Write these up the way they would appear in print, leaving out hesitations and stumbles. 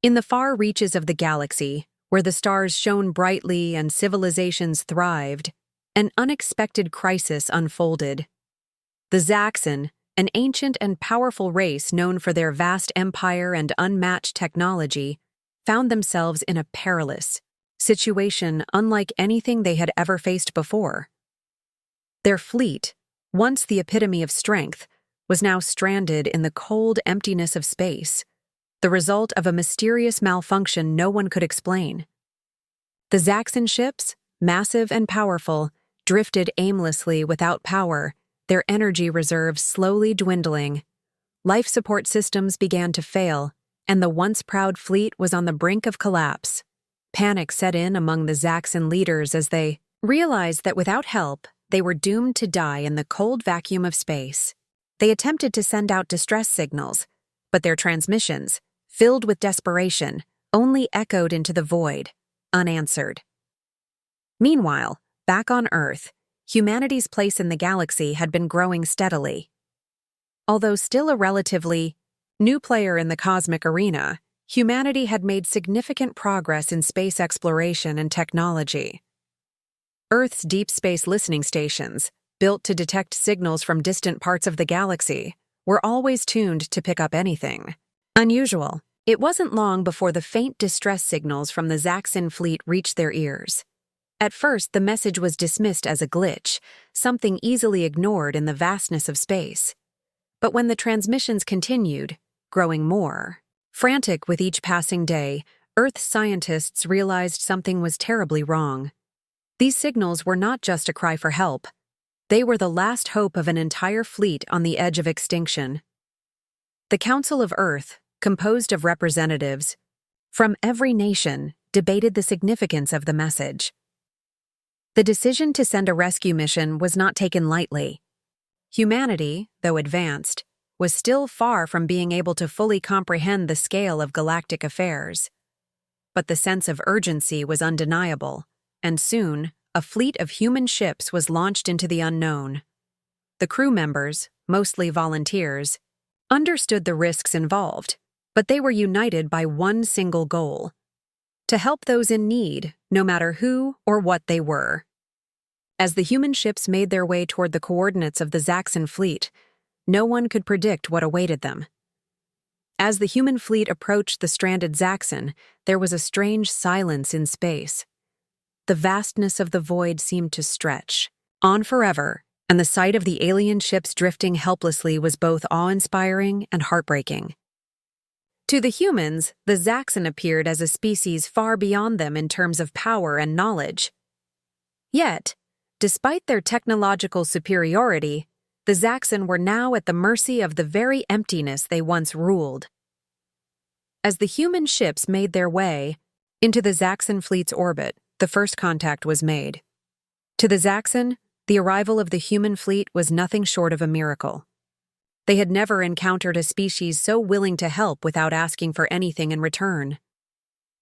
In the far reaches of the galaxy, where the stars shone brightly and civilizations thrived, an unexpected crisis unfolded. The Zaxxon, an ancient and powerful race known for their vast empire and unmatched technology, found themselves in a perilous situation unlike anything they had ever faced before. Their fleet, once the epitome of strength, was now stranded in the cold emptiness of space, the result of a mysterious malfunction no one could explain. The Zaxxon ships, massive and powerful, drifted aimlessly without power, their energy reserves slowly dwindling. Life support systems began to fail, and the once proud fleet was on the brink of collapse. Panic set in among the Zaxxon leaders as they realized that without help, they were doomed to die in the cold vacuum of space. They attempted to send out distress signals, but their transmissions, filled with desperation, only echoed into the void, unanswered. Meanwhile, back on Earth, humanity's place in the galaxy had been growing steadily. Although still a relatively new player in the cosmic arena, humanity had made significant progress in space exploration and technology. Earth's deep space listening stations, built to detect signals from distant parts of the galaxy, were always tuned to pick up anything unusual. It wasn't long before the faint distress signals from the Zaxxon fleet reached their ears. At first, the message was dismissed as a glitch, something easily ignored in the vastness of space. But when the transmissions continued, growing more frantic with each passing day, Earth scientists realized something was terribly wrong. These signals were not just a cry for help. They were the last hope of an entire fleet on the edge of extinction. The Council of Earth, composed of representatives from every nation, debated the significance of the message. The decision to send a rescue mission was not taken lightly. Humanity, though advanced, was still far from being able to fully comprehend the scale of galactic affairs. But the sense of urgency was undeniable, and soon, a fleet of human ships was launched into the unknown. The crew members, mostly volunteers, understood the risks involved, but they were united by one single goal: to help those in need, no matter who or what they were. As the human ships made their way toward the coordinates of the Zaxxon fleet, no one could predict what awaited them. As the human fleet approached the stranded Zaxxon, there was a strange silence in space. The vastness of the void seemed to stretch on forever, and the sight of the alien ships drifting helplessly was both awe-inspiring and heartbreaking. To the humans, the Zaxxon appeared as a species far beyond them in terms of power and knowledge. Yet, despite their technological superiority, the Zaxxon were now at the mercy of the very emptiness they once ruled. As the human ships made their way into the Zaxxon fleet's orbit, the first contact was made. To the Zaxxon, the arrival of the human fleet was nothing short of a miracle. They had never encountered a species so willing to help without asking for anything in return.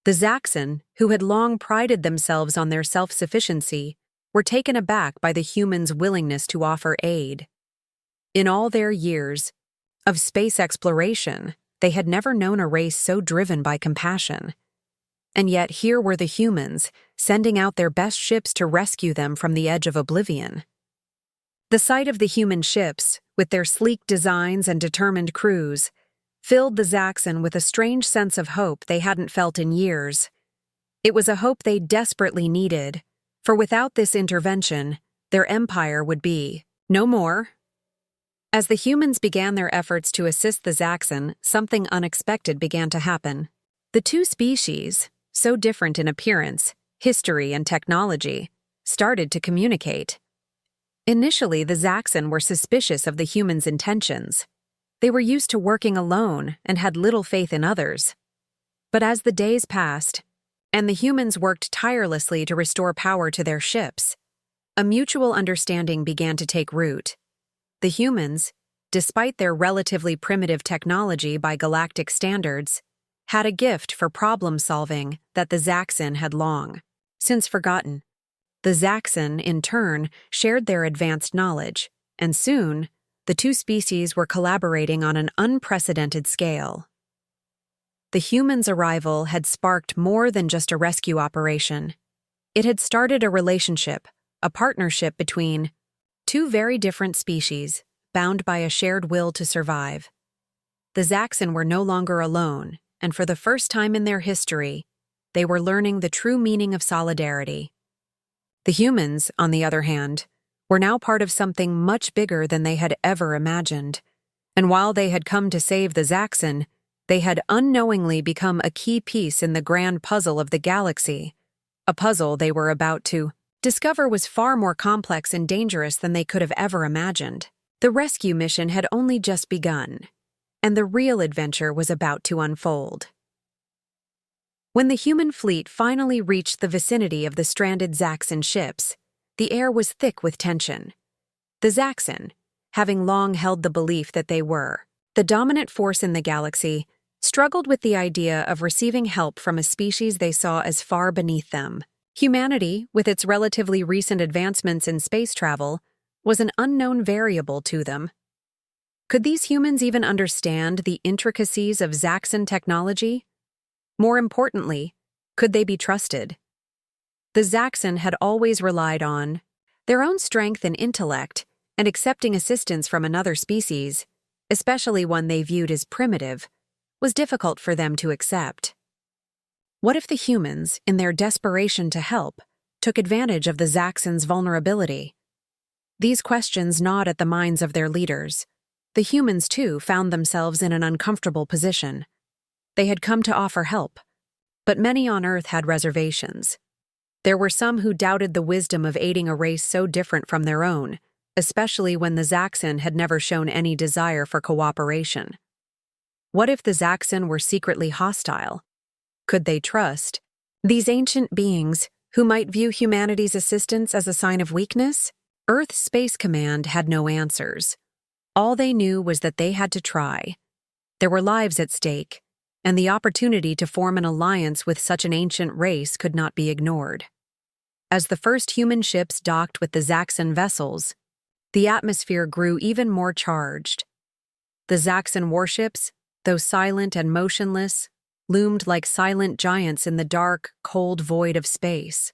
The Zaxxon, who had long prided themselves on their self-sufficiency, were taken aback by the humans' willingness to offer aid. In all their years of space exploration, they had never known a race so driven by compassion. And yet here were the humans, sending out their best ships to rescue them from the edge of oblivion. The sight of the human ships, with their sleek designs and determined crews, filled the Zaxxon with a strange sense of hope they hadn't felt in years. It was a hope they desperately needed, for without this intervention, their empire would be no more. As the humans began their efforts to assist the Zaxxon, something unexpected began to happen. The two species, so different in appearance, history, and technology, started to communicate. Initially, the Zaxxon were suspicious of the humans' intentions. They were used to working alone and had little faith in others. But as the days passed, and the humans worked tirelessly to restore power to their ships, a mutual understanding began to take root. The humans, despite their relatively primitive technology by galactic standards, had a gift for problem-solving that the Zaxxon had long since forgotten. The Zaxxon, in turn, shared their advanced knowledge, and soon, the two species were collaborating on an unprecedented scale. the humans' arrival had sparked more than just a rescue operation. It had started a relationship, a partnership between two very different species, bound by a shared will to survive. The Zaxxon were no longer alone, and for the first time in their history, they were learning the true meaning of solidarity. The humans, on the other hand, were now part of something much bigger than they had ever imagined. And while they had come to save the Zaxxon, they had unknowingly become a key piece in the grand puzzle of the galaxy, a puzzle they were about to discover was far more complex and dangerous than they could have ever imagined. The rescue mission had only just begun, and the real adventure was about to unfold. When the human fleet finally reached the vicinity of the stranded Zaxxon ships, the air was thick with tension. The Zaxxon, having long held the belief that they were the dominant force in the galaxy, struggled with the idea of receiving help from a species they saw as far beneath them. Humanity, with its relatively recent advancements in space travel, was an unknown variable to them. Could these humans even understand the intricacies of Zaxxon technology? More importantly, could they be trusted? The Zaxxon had always relied on their own strength and intellect, and accepting assistance from another species, especially one they viewed as primitive, was difficult for them to accept. What if the humans, in their desperation to help, took advantage of the Zaxxon's vulnerability? These questions gnawed at the minds of their leaders. The humans, too, found themselves in an uncomfortable position. They had come to offer help, but many on Earth had reservations. There were some who doubted the wisdom of aiding a race so different from their own, especially when the Zaxxon had never shown any desire for cooperation. What if the Zaxxon were secretly hostile? Could they trust these ancient beings who might view humanity's assistance as a sign of weakness? Earth's Space Command had no answers. All they knew was that they had to try. There were lives at stake, and the opportunity to form an alliance with such an ancient race could not be ignored. As the first human ships docked with the Zaxxon vessels, the atmosphere grew even more charged. The Zaxxon warships, though silent and motionless, loomed like silent giants in the dark, cold void of space.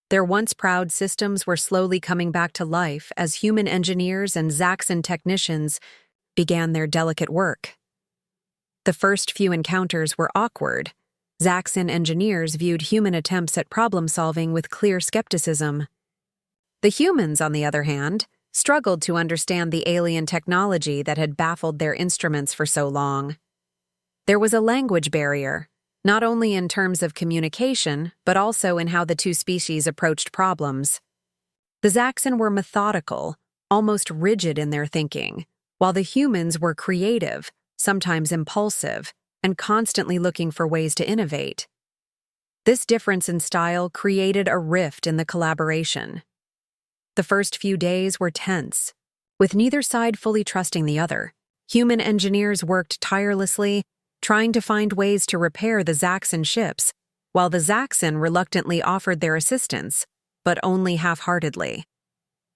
Their once proud systems were slowly coming back to life as human engineers and Zaxxon technicians began their delicate work. The first few encounters were awkward. Zaxxon engineers viewed human attempts at problem-solving with clear skepticism. The humans, on the other hand, struggled to understand the alien technology that had baffled their instruments for so long. There was a language barrier, not only in terms of communication, but also in how the two species approached problems. The Zaxxon were methodical, almost rigid in their thinking, while the humans were creative, sometimes impulsive, and constantly looking for ways to innovate. This difference in style created a rift in the collaboration. The first few days were tense, with neither side fully trusting the other. Human engineers worked tirelessly, trying to find ways to repair the Zaxxon ships, while the Zaxxon reluctantly offered their assistance, but only half-heartedly.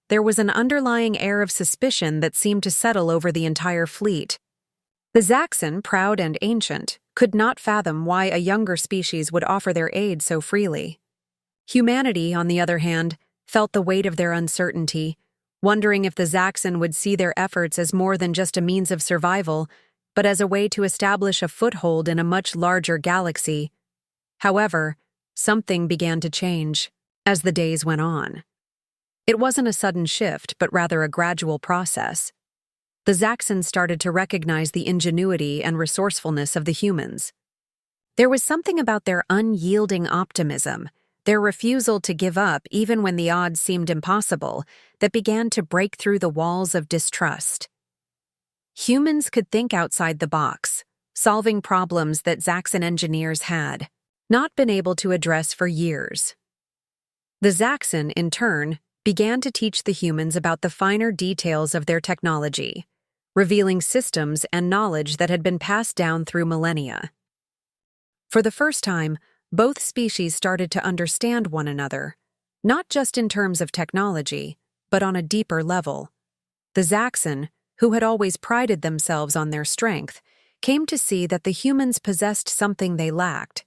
There was an underlying air of suspicion that seemed to settle over the entire fleet. The Zaxxon, proud and ancient, could not fathom why a younger species would offer their aid so freely. Humanity, on the other hand, felt the weight of their uncertainty, wondering if the Zaxxon would see their efforts as more than just a means of survival, but as a way to establish a foothold in a much larger galaxy. However, something began to change as the days went on. It wasn't a sudden shift, but rather a gradual process. The Zaxxon started to recognize the ingenuity and resourcefulness of the humans. There was something about their unyielding optimism, their refusal to give up even when the odds seemed impossible, that began to break through the walls of distrust. Humans could think outside the box, solving problems that Zaxxon engineers had not been able to address for years. The Zaxxon, in turn, began to teach the humans about the finer details of their technology, revealing systems and knowledge that had been passed down through millennia. For the first time, both species started to understand one another, not just in terms of technology, but on a deeper level. The Zaxxon, who had always prided themselves on their strength, came to see that the humans possessed something they lacked: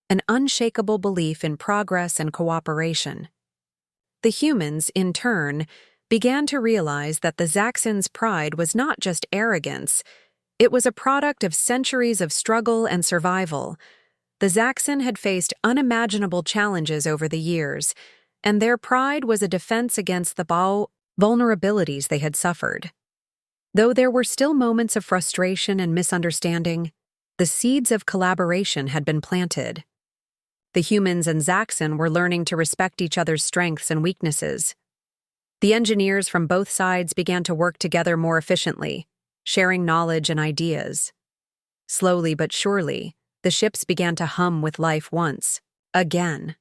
an unshakable belief in progress and cooperation. The humans, in turn, began to realize that the Zaxxons' pride was not just arrogance, it was a product of centuries of struggle and survival. The Zaxxon had faced unimaginable challenges over the years, and their pride was a defense against the vulnerabilities they had suffered. Though there were still moments of frustration and misunderstanding, the seeds of collaboration had been planted. The humans and Zaxxon were learning to respect each other's strengths and weaknesses. The engineers from both sides began to work together more efficiently, sharing knowledge and ideas. Slowly but surely, the ships began to hum with life once again.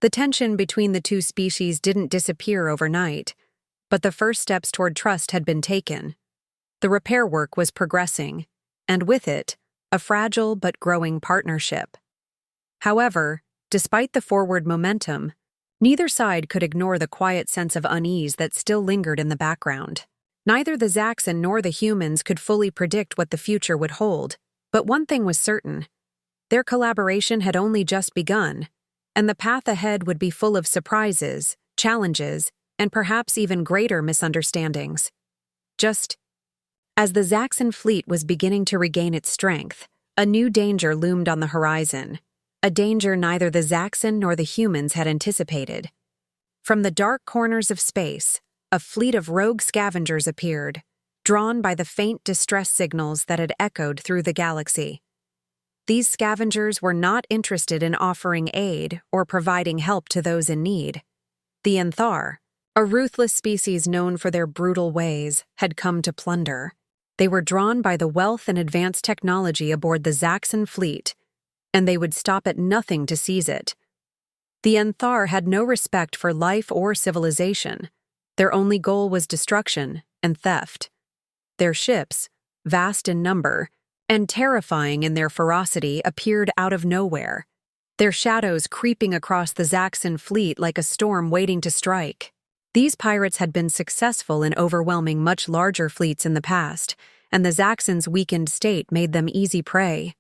The tension between the two species didn't disappear overnight, but the first steps toward trust had been taken. The repair work was progressing, and with it, a fragile but growing partnership. However, despite the forward momentum, neither side could ignore the quiet sense of unease that still lingered in the background. Neither the Zaxxon nor the humans could fully predict what the future would hold, but one thing was certain: their collaboration had only just begun, and the path ahead would be full of surprises, challenges, and perhaps even greater misunderstandings. Just as the Zaxxon fleet was beginning to regain its strength, a new danger loomed on the horizon, a danger neither the Zaxxon nor the humans had anticipated. From the dark corners of space, a fleet of rogue scavengers appeared, drawn by the faint distress signals that had echoed through the galaxy. These scavengers were not interested in offering aid or providing help to those in need. The Anthar, a ruthless species known for their brutal ways, had come to plunder. They were drawn by the wealth and advanced technology aboard the Zaxxon fleet, and they would stop at nothing to seize it. The Anthar had no respect for life or civilization. Their only goal was destruction and theft. Their ships, vast in number and terrifying in their ferocity, appeared out of nowhere, their shadows creeping across the Zaxxon fleet like a storm waiting to strike. These pirates had been successful in overwhelming much larger fleets in the past, and the Zaxxons' weakened state made them easy prey.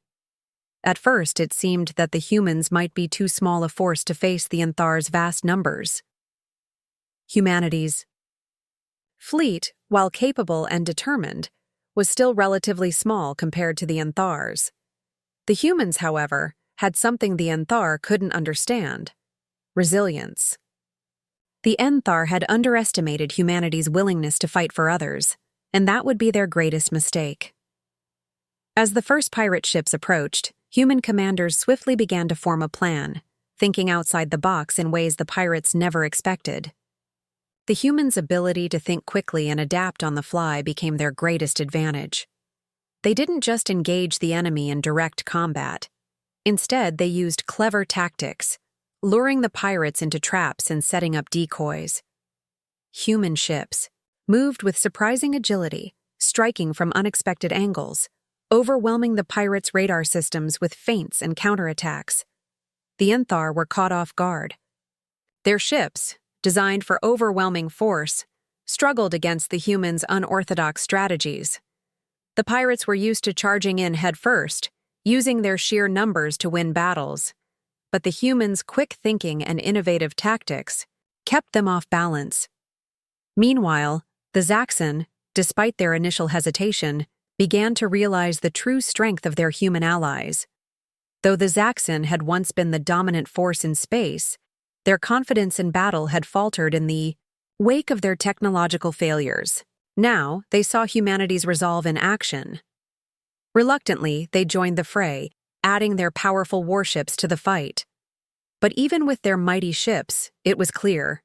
At first, it seemed that the humans might be too small a force to face the Anthar's vast numbers. Humanity's fleet, while capable and determined, was still relatively small compared to the Anthar's. The humans, however, had something the Anthar couldn't understand: resilience. The Anthar had underestimated humanity's willingness to fight for others, and that would be their greatest mistake. As the first pirate ships approached, human commanders swiftly began to form a plan, thinking outside the box in ways the pirates never expected. The humans' ability to think quickly and adapt on the fly became their greatest advantage. They didn't just engage the enemy in direct combat. Instead, they used clever tactics, luring the pirates into traps and setting up decoys. Human ships moved with surprising agility, striking from unexpected angles, overwhelming the pirates' radar systems with feints and counterattacks. The Anthar were caught off guard. Their ships, designed for overwhelming force, struggled against the humans' unorthodox strategies. The pirates were used to charging in headfirst, using their sheer numbers to win battles. But the humans' quick thinking and innovative tactics kept them off balance. Meanwhile, the Zaxxon, despite their initial hesitation, began to realize the true strength of their human allies. Though the Zaxxon had once been the dominant force in space, their confidence in battle had faltered in the wake of their technological failures. Now, they saw humanity's resolve in action. Reluctantly, they joined the fray, adding their powerful warships to the fight. But even with their mighty ships, it was clear: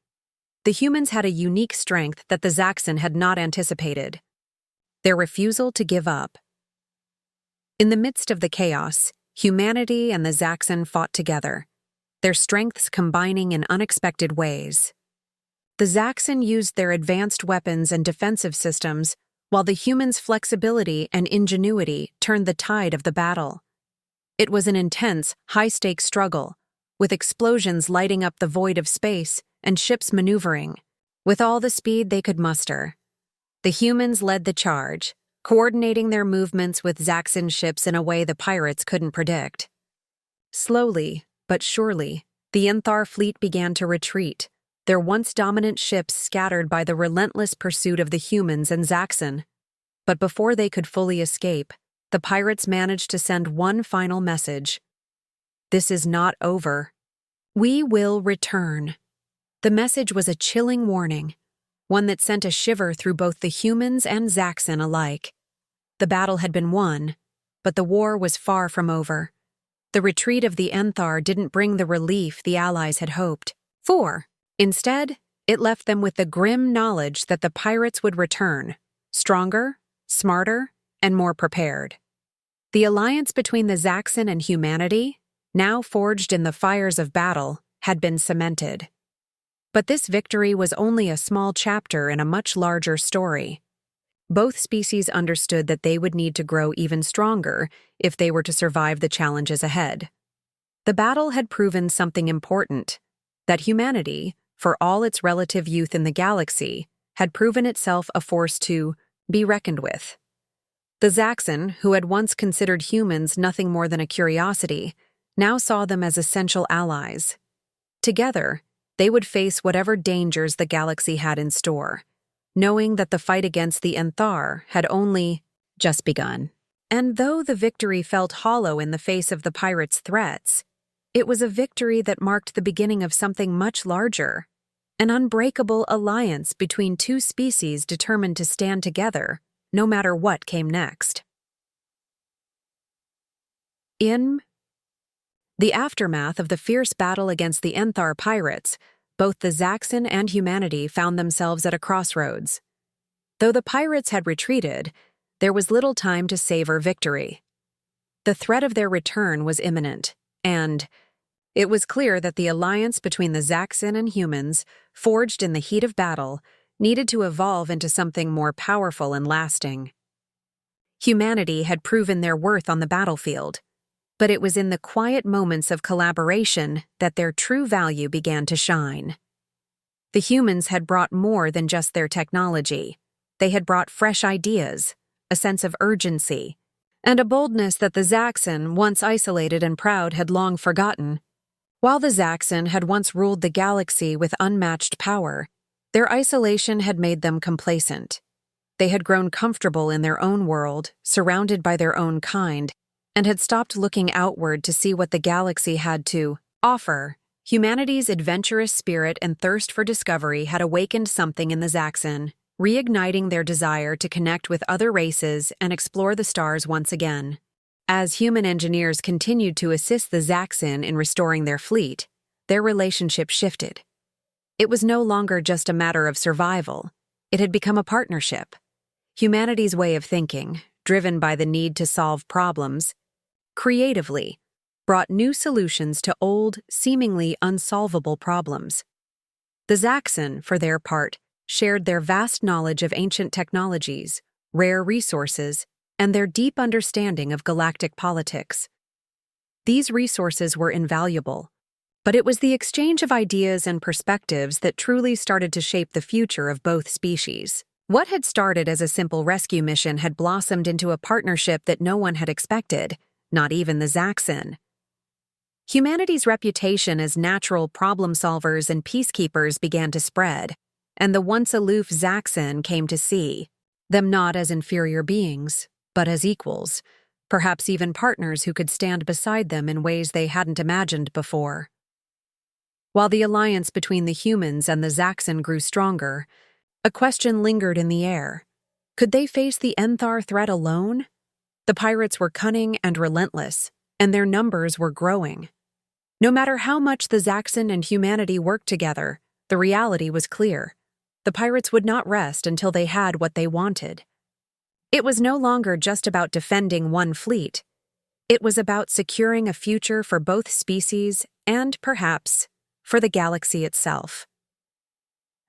the humans had a unique strength that the Zaxxon had not anticipated: their refusal to give up. In the midst of the chaos, humanity and the Zaxxon fought together, their strengths combining in unexpected ways. The Zaxxon used their advanced weapons and defensive systems, while the humans' flexibility and ingenuity turned the tide of the battle. It was an intense, high-stakes struggle, with explosions lighting up the void of space and ships maneuvering with all the speed they could muster. The humans led the charge, coordinating their movements with Zaxxon ships in a way the pirates couldn't predict. Slowly, but surely, the Enthar fleet began to retreat, their once dominant ships scattered by the relentless pursuit of the humans and Zaxxon. But before they could fully escape, the pirates managed to send one final message. "This is not over. We will return." The message was a chilling warning, one that sent a shiver through both the humans and Zaxxon alike. The battle had been won, but the war was far from over. The retreat of the Enthar didn't bring the relief the Allies had hoped for. Instead, it left them with the grim knowledge that the pirates would return, stronger, smarter, and more prepared. The alliance between the Zaxxon and humanity, now forged in the fires of battle, had been cemented. But this victory was only a small chapter in a much larger story. Both species understood that they would need to grow even stronger if they were to survive the challenges ahead. The battle had proven something important, that humanity, for all its relative youth in the galaxy, had proven itself a force to be reckoned with. The Zaxxon, who had once considered humans nothing more than a curiosity, now saw them as essential allies. Together, they would face whatever dangers the galaxy had in store, knowing that the fight against the Enthar had only just begun. And though the victory felt hollow in the face of the pirates' threats, it was a victory that marked the beginning of something much larger, an unbreakable alliance between two species determined to stand together, no matter what came next. In the aftermath of the fierce battle against the Enthar pirates, both the Zaxxon and humanity found themselves at a crossroads. Though the pirates had retreated, there was little time to savor victory. The threat of their return was imminent, and it was clear that the alliance between the Zaxxon and humans, forged in the heat of battle, needed to evolve into something more powerful and lasting. Humanity had proven their worth on the battlefield, but it was in the quiet moments of collaboration that their true value began to shine. The humans had brought more than just their technology. They had brought fresh ideas, a sense of urgency, and a boldness that the Zaxxon, once isolated and proud, had long forgotten. While the Zaxxon had once ruled the galaxy with unmatched power, their isolation had made them complacent. They had grown comfortable in their own world, surrounded by their own kind, and had stopped looking outward to see what the galaxy had to offer. Humanity's adventurous spirit and thirst for discovery had awakened something in the Zaxxon, reigniting their desire to connect with other races and explore the stars once again. As human engineers continued to assist the Zaxxon in restoring their fleet, their relationship shifted. It was no longer just a matter of survival. It had become a partnership. Humanity's way of thinking, driven by the need to solve problems, creatively brought new solutions to old, seemingly unsolvable problems. The Zaxxon, for their part, shared their vast knowledge of ancient technologies, rare resources, and their deep understanding of galactic politics. These resources were invaluable, but it was the exchange of ideas and perspectives that truly started to shape the future of both species. What had started as a simple rescue mission had blossomed into a partnership that no one had expected, not even the Zaxxon. Humanity's reputation as natural problem solvers and peacekeepers began to spread, and the once aloof Zaxxon came to see them not as inferior beings, but as equals, perhaps even partners who could stand beside them in ways they hadn't imagined before. While the alliance between the humans and the Zaxxon grew stronger, a question lingered in the air. Could they face the Enthar threat alone? The pirates were cunning and relentless, and their numbers were growing. No matter how much the Zaxxon and humanity worked together, the reality was clear. The pirates would not rest until they had what they wanted. It was no longer just about defending one fleet. It was about securing a future for both species and, perhaps, for the galaxy itself.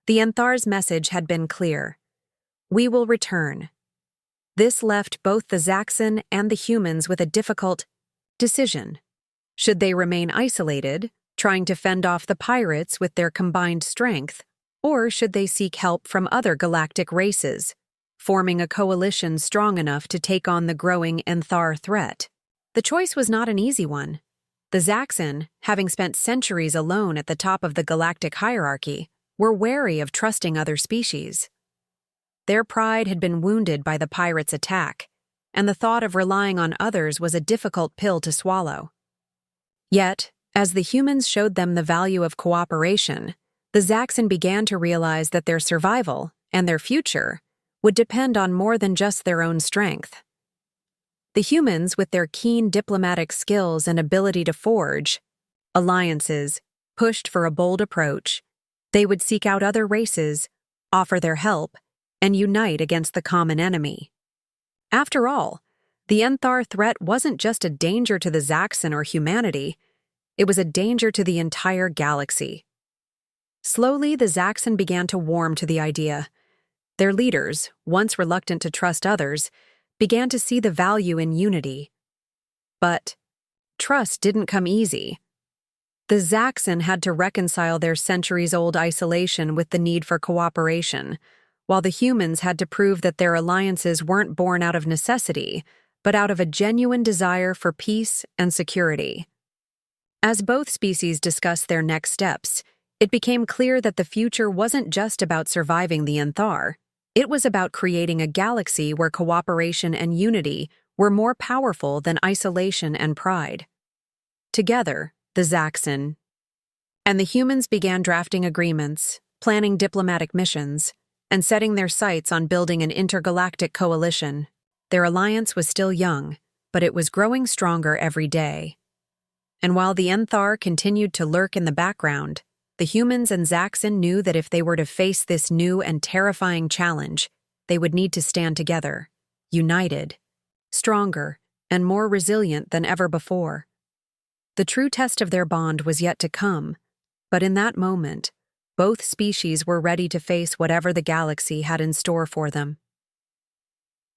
The Enthar's message had been clear. We will return. This left both the Zaxxon and the humans with a difficult decision. Should they remain isolated, trying to fend off the pirates with their combined strength, or should they seek help from other galactic races, forming a coalition strong enough to take on the growing Enthar threat. The choice was not an easy one. The Zaxxon, having spent centuries alone at the top of the galactic hierarchy, were wary of trusting other species. Their pride had been wounded by the pirates' attack, and the thought of relying on others was a difficult pill to swallow. Yet, as the humans showed them the value of cooperation, the Zaxxon began to realize that their survival and their future would depend on more than just their own strength. The humans, with their keen diplomatic skills and ability to forge alliances, pushed for a bold approach. They would seek out other races, offer their help, and unite against the common enemy. After all, the Enthar threat wasn't just a danger to the Zaxxon or humanity, it was a danger to the entire galaxy. Slowly, the Zaxxon began to warm to the idea. Their leaders, once reluctant to trust others, began to see the value in unity. But trust didn't come easy. The Zaxxon had to reconcile their centuries-old isolation with the need for cooperation, while the humans had to prove that their alliances weren't born out of necessity, but out of a genuine desire for peace and security. As both species discussed their next steps, it became clear that the future wasn't just about surviving the Enthar. It was about creating a galaxy where cooperation and unity were more powerful than isolation and pride. Together, the Zaxxon and the humans began drafting agreements, planning diplomatic missions, and setting their sights on building an intergalactic coalition. Their alliance was still young, but it was growing stronger every day. And while the Enthar continued to lurk in the background, the humans and Zaxxon knew that if they were to face this new and terrifying challenge, they would need to stand together, united, stronger, and more resilient than ever before. The true test of their bond was yet to come, but in that moment, both species were ready to face whatever the galaxy had in store for them.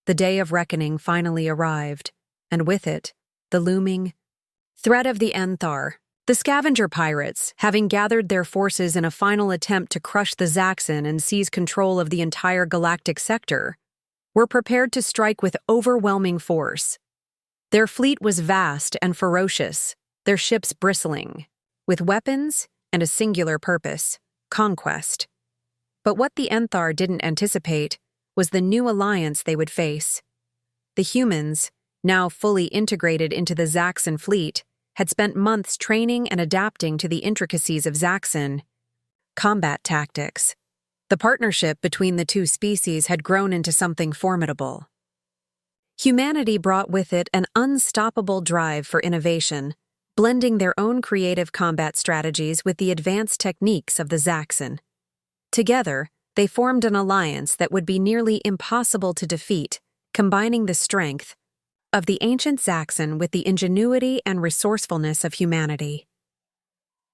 The day of reckoning finally arrived, and with it, the looming threat of the Enthar. The scavenger pirates, having gathered their forces in a final attempt to crush the Zaxxon and seize control of the entire galactic sector, were prepared to strike with overwhelming force. Their fleet was vast and ferocious, their ships bristling, with weapons and a singular purpose: conquest. But what the Enthar didn't anticipate was the new alliance they would face. The humans, now fully integrated into the Zaxxon fleet, had spent months training and adapting to the intricacies of Zaxxon combat tactics. The partnership between the two species had grown into something formidable. Humanity brought with it an unstoppable drive for innovation, blending their own creative combat strategies with the advanced techniques of the Zaxxon. Together, they formed an alliance that would be nearly impossible to defeat, combining the strength of the ancient Zaxxon with the ingenuity and resourcefulness of humanity.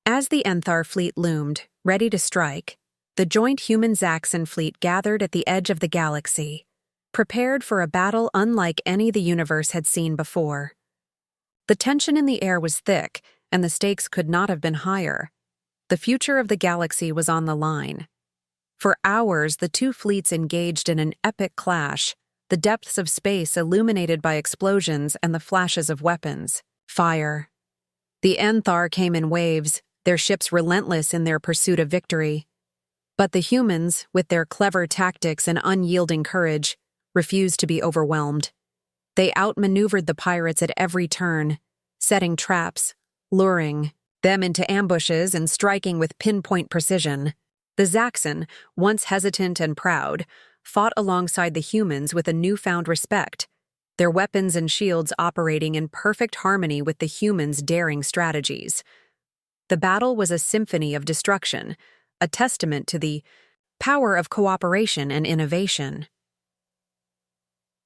As the Enthar fleet loomed, ready to strike, the joint human-Zaxxon fleet gathered at the edge of the galaxy, prepared for a battle unlike any the universe had seen before. The tension in the air was thick, and the stakes could not have been higher. The future of the galaxy was on the line. For hours, the two fleets engaged in an epic clash, the depths of space illuminated by explosions and the flashes of weapons. Fire. The Enthar came in waves, their ships relentless in their pursuit of victory. But the humans, with their clever tactics and unyielding courage, refused to be overwhelmed. They outmaneuvered the pirates at every turn, setting traps, luring them into ambushes and striking with pinpoint precision. The Zaxxon, once hesitant and proud, fought alongside the humans with a newfound respect, their weapons and shields operating in perfect harmony with the humans' daring strategies. The battle was a symphony of destruction, a testament to the power of cooperation and innovation.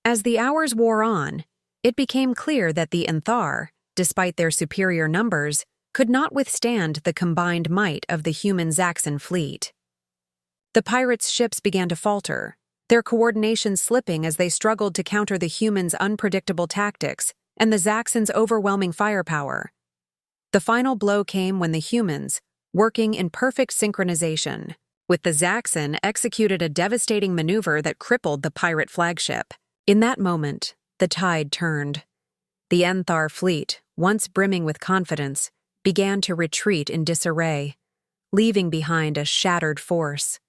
As the hours wore on, it became clear that the Enthar, despite their superior numbers, could not withstand the combined might of the human Zaxxon fleet. The pirates' ships began to falter, their coordination slipping as they struggled to counter the humans' unpredictable tactics and the Zaxxon's overwhelming firepower. The final blow came when the humans, working in perfect synchronization, with the Zaxxon executed a devastating maneuver that crippled the pirate flagship. In that moment, the tide turned. The Enthar fleet, once brimming with confidence, began to retreat in disarray, leaving behind a shattered force.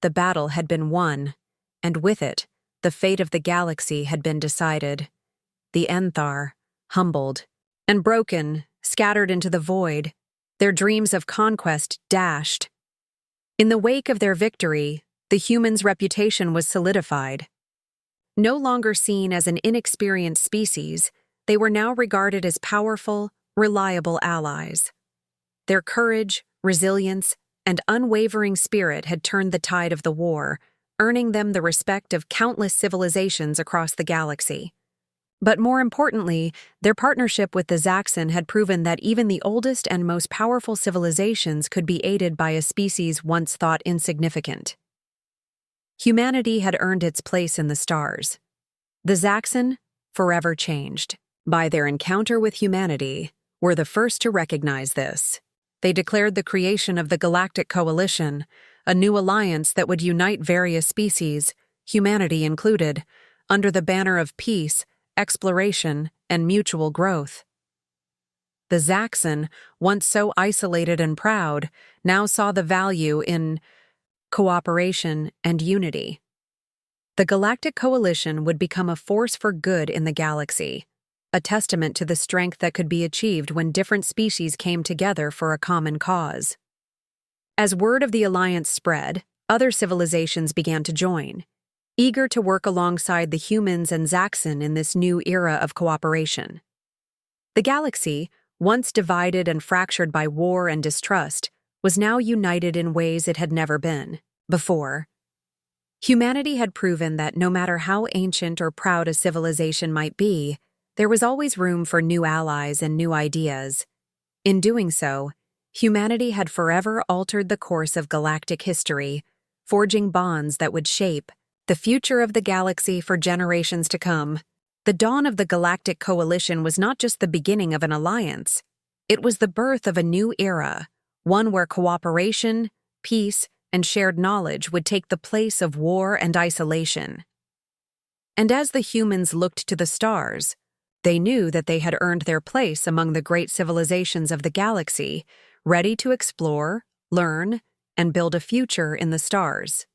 The battle had been won, and with it, the fate of the galaxy had been decided. The Enthar, humbled and broken, scattered into the void, their dreams of conquest dashed. In the wake of their victory, the humans' reputation was solidified. No longer seen as an inexperienced species, they were now regarded as powerful, reliable allies. Their courage, resilience, and unwavering spirit had turned the tide of the war, earning them the respect of countless civilizations across the galaxy. But more importantly, their partnership with the Zaxxon had proven that even the oldest and most powerful civilizations could be aided by a species once thought insignificant. Humanity had earned its place in the stars. The Zaxxon, forever changed by their encounter with humanity, were the first to recognize this. They declared the creation of the Galactic Coalition, a new alliance that would unite various species, humanity included, under the banner of peace, exploration, and mutual growth. The Zaxxon, once so isolated and proud, now saw the value in cooperation and unity. The Galactic Coalition would become a force for good in the galaxy, a testament to the strength that could be achieved when different species came together for a common cause. As word of the alliance spread, other civilizations began to join, eager to work alongside the humans and Zaxxon in this new era of cooperation. The galaxy, once divided and fractured by war and distrust, was now united in ways it had never been before. Humanity had proven that no matter how ancient or proud a civilization might be, there was always room for new allies and new ideas. In doing so, humanity had forever altered the course of galactic history, forging bonds that would shape the future of the galaxy for generations to come. The dawn of the Galactic Coalition was not just the beginning of an alliance. It was the birth of a new era, one where cooperation, peace, and shared knowledge would take the place of war and isolation. And as the humans looked to the stars, they knew that they had earned their place among the great civilizations of the galaxy, ready to explore, learn, and build a future in the stars.